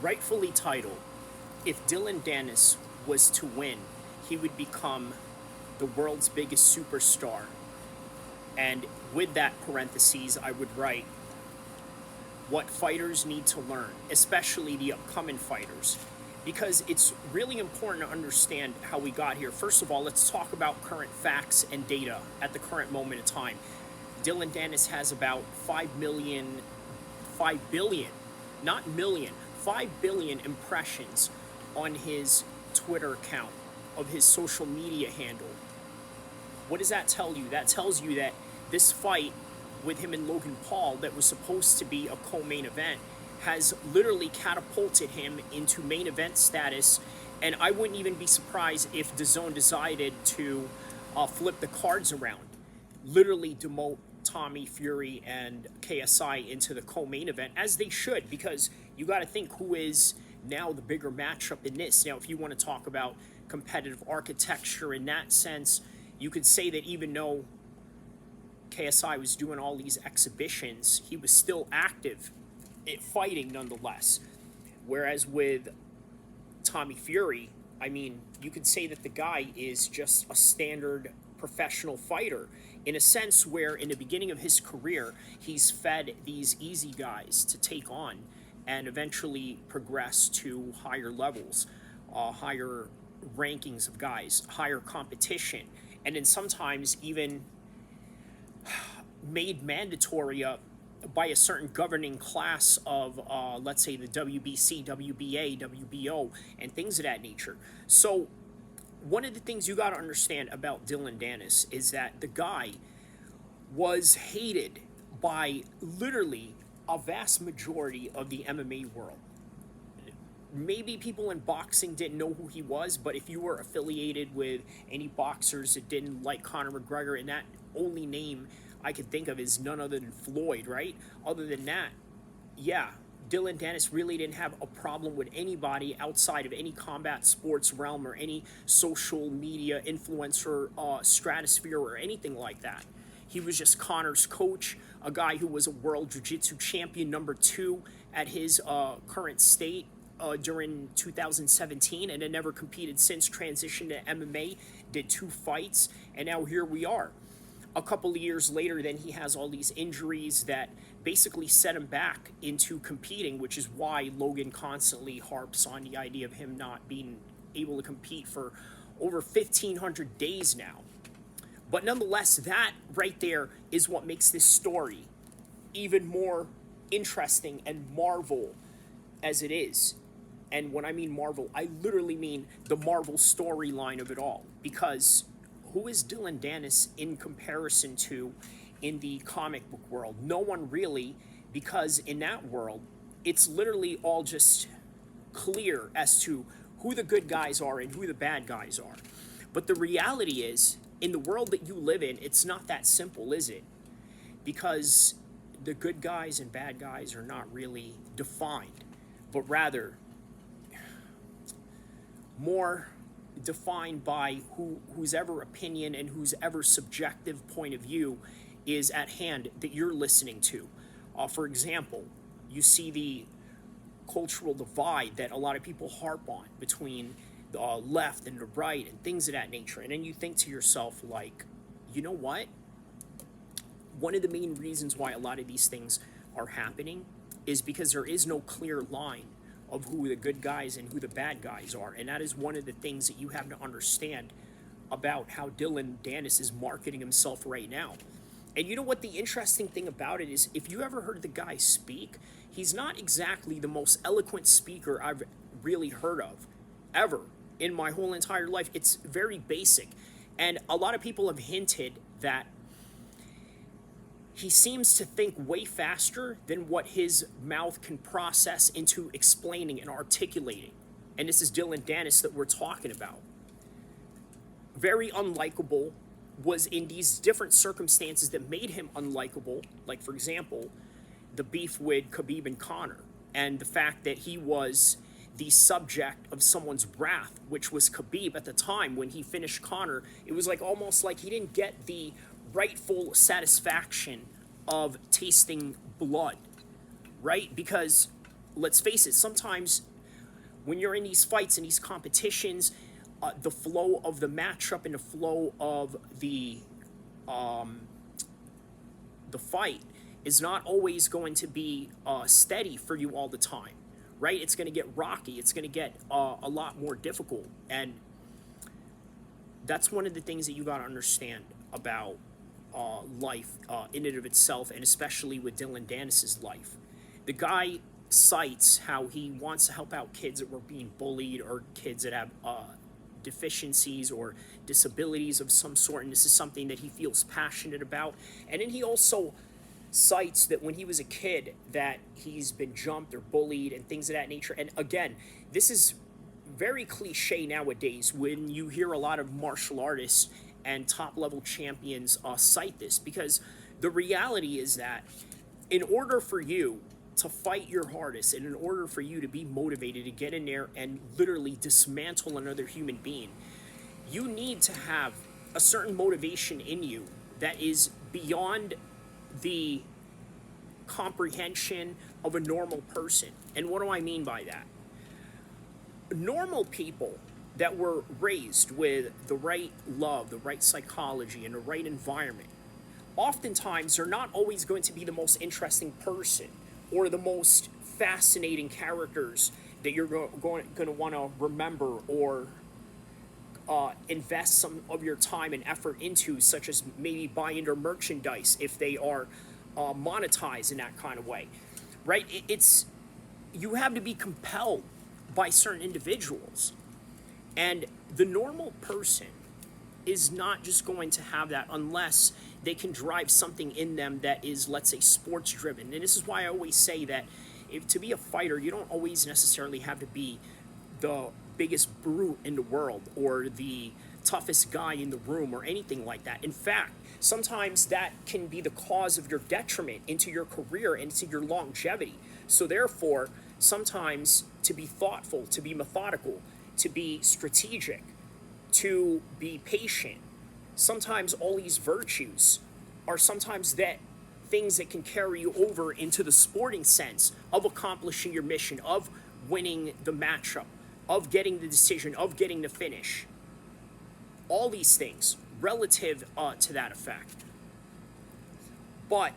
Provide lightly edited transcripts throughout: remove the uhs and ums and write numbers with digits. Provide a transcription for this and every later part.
rightfully titled, if Dylan Danis was to win, he would become the world's biggest superstar. And with that parentheses, I would write what fighters need to learn, especially the upcoming fighters, because it's really important to understand how we got here. First of all, let's talk about current facts and data at the current moment in time. Dylan Dennis has about 5 billion, not million, 5 billion impressions on his Twitter account, of his social media handle. What does that tell you? That tells you that this fight with him and Logan Paul, that was supposed to be a co-main event, has literally catapulted him into main event status. And I wouldn't even be surprised if DAZN decided to flip the cards around, literally demote Tommy Fury and KSI into the co-main event, as they should, because you got to think who is now the bigger matchup in this. Now, if you want to talk about competitive architecture in that sense, you could say that even though KSI was doing all these exhibitions, he was still active at fighting nonetheless. Whereas with Tommy Fury, I mean, you could say that the guy is just a standard professional fighter in a sense where in the beginning of his career, he's fed these easy guys to take on and eventually progress to higher levels, higher rankings of guys, higher competition, and then sometimes even made mandatory by a certain governing class of, let's say, the WBC, WBA, WBO, and things of that nature. So one of the things you got to understand about Dylan Danis is that the guy was hated by literally a vast majority of the MMA world. Maybe people in boxing didn't know who he was, but if you were affiliated with any boxers that didn't like Conor McGregor, and that only name I could think of is none other than Floyd, right? Other than that, yeah, Dylan Danis really didn't have a problem with anybody outside of any combat sports realm or any social media influencer stratosphere or anything like that. He was just Conor's coach, a guy who was a world jiu-jitsu champion #2 at his current state during 2017, and had never competed since, transitioned to MMA, did 2 fights, and now here we are. A couple of years later, then he has all these injuries that basically set him back into competing, which is why Logan constantly harps on the idea of him not being able to compete for over 1,500 days now. But nonetheless, that right there is what makes this story even more interesting and marvel as it is. And when I mean Marvel, I literally mean the Marvel storyline of it all. Because who is Dylan Danis in comparison to in the comic book world? No one really, because in that world, it's literally all just clear as to who the good guys are and who the bad guys are. But the reality is, in the world that you live in, it's not that simple, is it? Because the good guys and bad guys are not really defined, but rather more defined by whose ever opinion and whose ever subjective point of view is at hand that you're listening to. For example, you see the cultural divide that a lot of people harp on between the left and the right and things of that nature. And then you think to yourself, like, you know what? One of the main reasons why a lot of these things are happening is because there is no clear line of who the good guys and who the bad guys are. And that is one of the things that you have to understand about how Dylan Danis is marketing himself right now. And you know what the interesting thing about it is, if you ever heard the guy speak, he's not exactly the most eloquent speaker I've really heard of, ever, in my whole entire life. It's very basic. And a lot of people have hinted that he seems to think way faster than what his mouth can process into explaining and articulating. And this is Dylan Danis that we're talking about. Very unlikable, was in these different circumstances that made him unlikable. Like, for example, the beef with Khabib and Conor, and the fact that he was the subject of someone's wrath, which was Khabib at the time when he finished Conor. It was like almost like he didn't get the rightful satisfaction of tasting blood, right? Because let's face it, sometimes when you're in these fights and these competitions, the flow of the matchup and the flow of the fight is not always going to be steady for you all the time, right? It's going to get rocky. It's going to get a lot more difficult, and that's one of the things that you got to understand about life in and of itself, and especially with Dylan Danis's life. The guy cites how he wants to help out kids that were being bullied or kids that have deficiencies or disabilities of some sort, and this is something that he feels passionate about. And then he also cites that when he was a kid that he's been jumped or bullied and things of that nature. And again, this is very cliche nowadays when you hear a lot of martial artists and top level champions cite this, because the reality is that in order for you to fight your hardest and in order for you to be motivated to get in there and literally dismantle another human being, you need to have a certain motivation in you that is beyond the comprehension of a normal person. And what do I mean by that? Normal people that were raised with the right love, the right psychology, and the right environment, oftentimes are not always going to be the most interesting person or the most fascinating characters that you're going to want to remember or invest some of your time and effort into, such as maybe buying their merchandise if they are monetized in that kind of way, right? It's you have to be compelled by certain individuals, and the normal person is not just going to have that unless they can drive something in them that is, let's say, sports driven. And this is why I always say that to be a fighter, you don't always necessarily have to be the biggest brute in the world or the toughest guy in the room or anything like that. In fact, sometimes that can be the cause of your detriment into your career and into your longevity. So therefore, sometimes to be thoughtful, to be methodical, to be strategic, to be patient, sometimes all these virtues are sometimes that things that can carry you over into the sporting sense of accomplishing your mission, of winning the matchup, of getting the decision, of getting the finish. All these things relative to that effect. But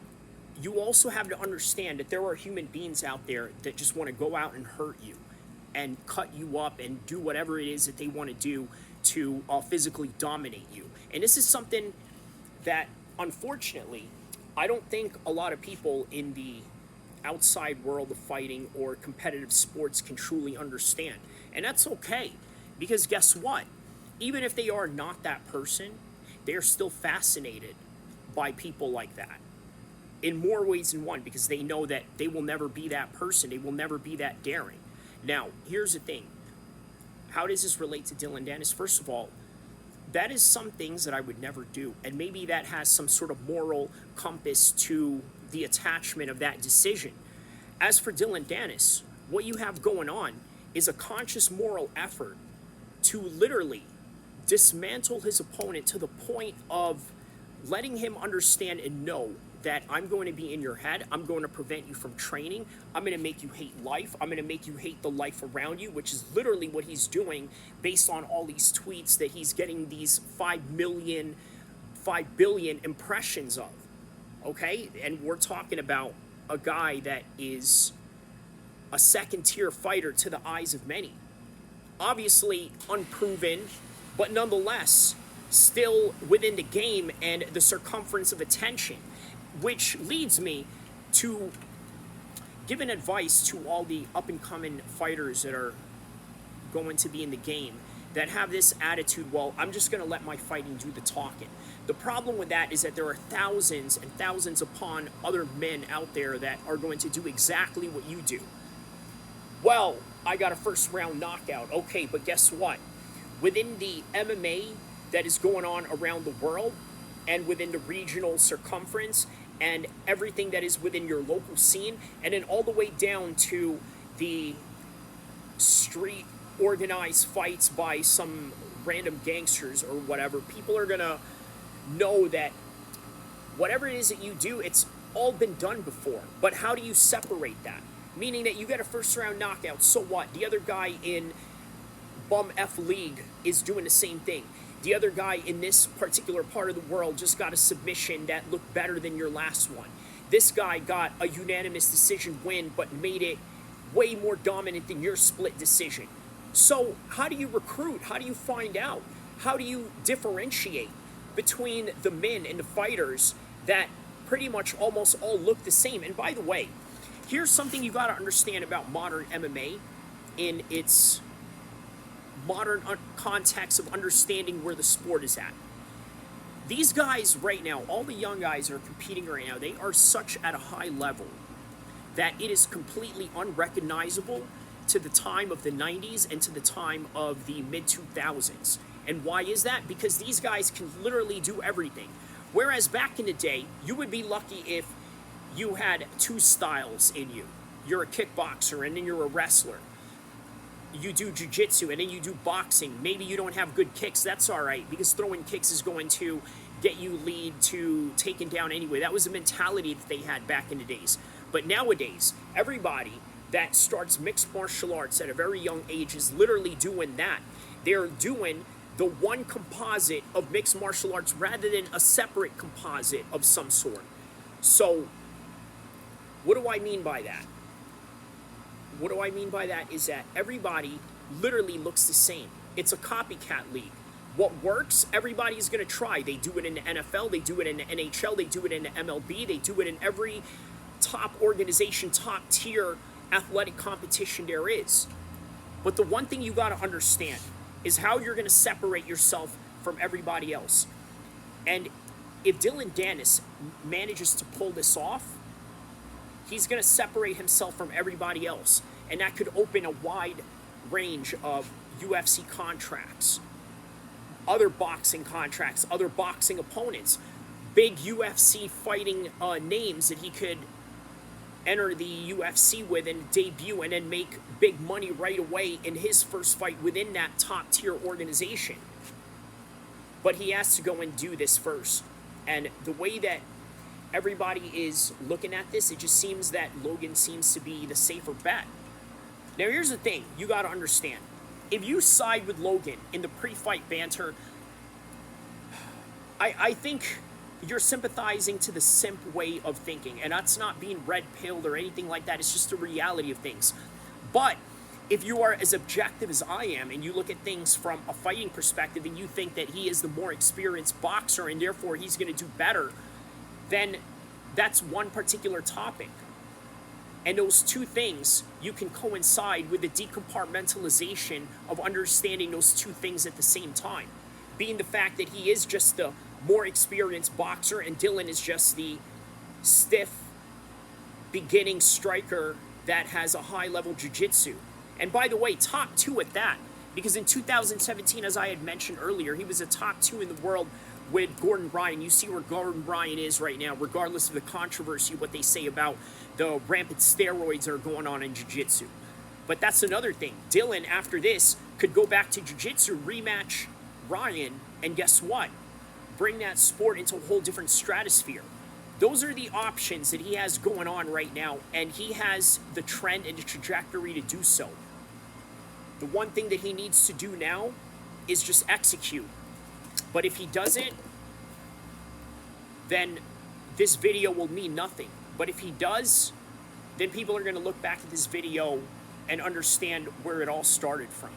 you also have to understand that there are human beings out there that just want to go out and hurt you and cut you up and do whatever it is that they want to do to physically dominate you. And this is something that, unfortunately, I don't think a lot of people in the outside world of fighting or competitive sports can truly understand. And that's okay, because guess what? Even if they are not that person, they are still fascinated by people like that in more ways than one, because they know that they will never be that person. They will never be that daring. Now, here's the thing. How does this relate to Dylan Danis? First of all, that is some things that I would never do. And maybe that has some sort of moral compass to the attachment of that decision. As for Dylan Danis, what you have going on is a conscious moral effort to literally dismantle his opponent to the point of letting him understand and know that I'm going to be in your head. I'm going to prevent you from training. I'm going to make you hate life. I'm going to make you hate the life around you, which is literally what he's doing based on all these tweets that he's getting these 5 billion impressions of. Okay? And we're talking about a guy that is a second-tier fighter to the eyes of many. Obviously unproven, but nonetheless still within the game and the circumference of attention. Which leads me to giving advice to all the up-and-coming fighters that are going to be in the game that have this attitude, well, I'm just going to let my fighting do the talking. The problem with that is that there are thousands and thousands upon other men out there that are going to do exactly what you do. Well, I got a first-round knockout. Okay, but guess what? Within the MMA that is going on around the world, and within the regional circumference, and everything that is within your local scene, and then all the way down to the street organized fights by some random gangsters or whatever, people are gonna know that whatever it is that you do, it's all been done before. But how do you separate that? meaning that you get a first round knockout. So what? The other guy in bum F league is doing the same thing. The other guy in this particular part of the world just got a submission that looked better than your last one. This guy got a unanimous decision win, but made it way more dominant than your split decision. So how do you recruit? How do you find out? How do you differentiate between the men and the fighters that pretty much almost all look the same? And by the way, here's something you got to understand about modern MMA in its modern context of understanding where the sport is at. These guys right now, all the young guys that are competing right now, they are such at a high level that it is completely unrecognizable to the time of the 90s and to the time of the mid-2000s. And why is that? Because these guys can literally do everything. Whereas back in the day, you would be lucky if you had two styles in you. You're a kickboxer and then you're a wrestler. You do jiu-jitsu and then you do boxing. Maybe you don't have good kicks. That's all right, because throwing kicks is going to get you lead to taken down anyway. That was the mentality that they had back in the days. But nowadays, everybody that starts mixed martial arts at a very young age is literally doing that. They're doing the one composite of mixed martial arts rather than a separate composite of some sort. So, what do I mean by that? What do I mean by that is that everybody literally looks the same. It's a copycat league. What works, everybody's going to try. They do it in the NFL, they do it in the NHL, they do it in the MLB, they do it in every top organization, top tier athletic competition there is. But the one thing you got to understand is how you're going to separate yourself from everybody else. And if Danis manages to pull this off, he's going to separate himself from everybody else. And that could open a wide range of UFC contracts, other boxing contracts, other boxing opponents, big UFC fighting names that he could enter the UFC with and debut and then make big money right away in his first fight within that top tier organization. But he has to go and do this first. And the way that everybody is looking at this, it just seems that Logan seems to be the safer bet. Now here's the thing you got to understand. If you side with Logan in the pre-fight banter, I think you're sympathizing to the simp way of thinking, and that's not being red-pilled or anything like that. It's just the reality of things. But if you are as objective as I am and you look at things from a fighting perspective and you think that he is the more experienced boxer and therefore he's going to do better, then that's one particular topic. And those two things, you can coincide with the decompartmentalization of understanding those two things at the same time. Being the fact that he is just the more experienced boxer and Dylan is just the stiff beginning striker that has a high-level jiu-jitsu. And by the way, top two at that. Because in 2017, as I had mentioned earlier, he was a top two in the world with Gordon Ryan. You see where Gordon Ryan is right now, regardless of the controversy, what they say about the rampant steroids that are going on in jiu-jitsu. But that's another thing. Dylan, after this, could go back to jiu-jitsu, rematch Ryan, and guess what? Bring that sport into a whole different stratosphere. Those are the options that he has going on right now, and he has the trend and the trajectory to do so. The one thing that he needs to do now is just execute. But if he doesn't, then this video will mean nothing. But if he does, then people are going to look back at this video and understand where it all started from.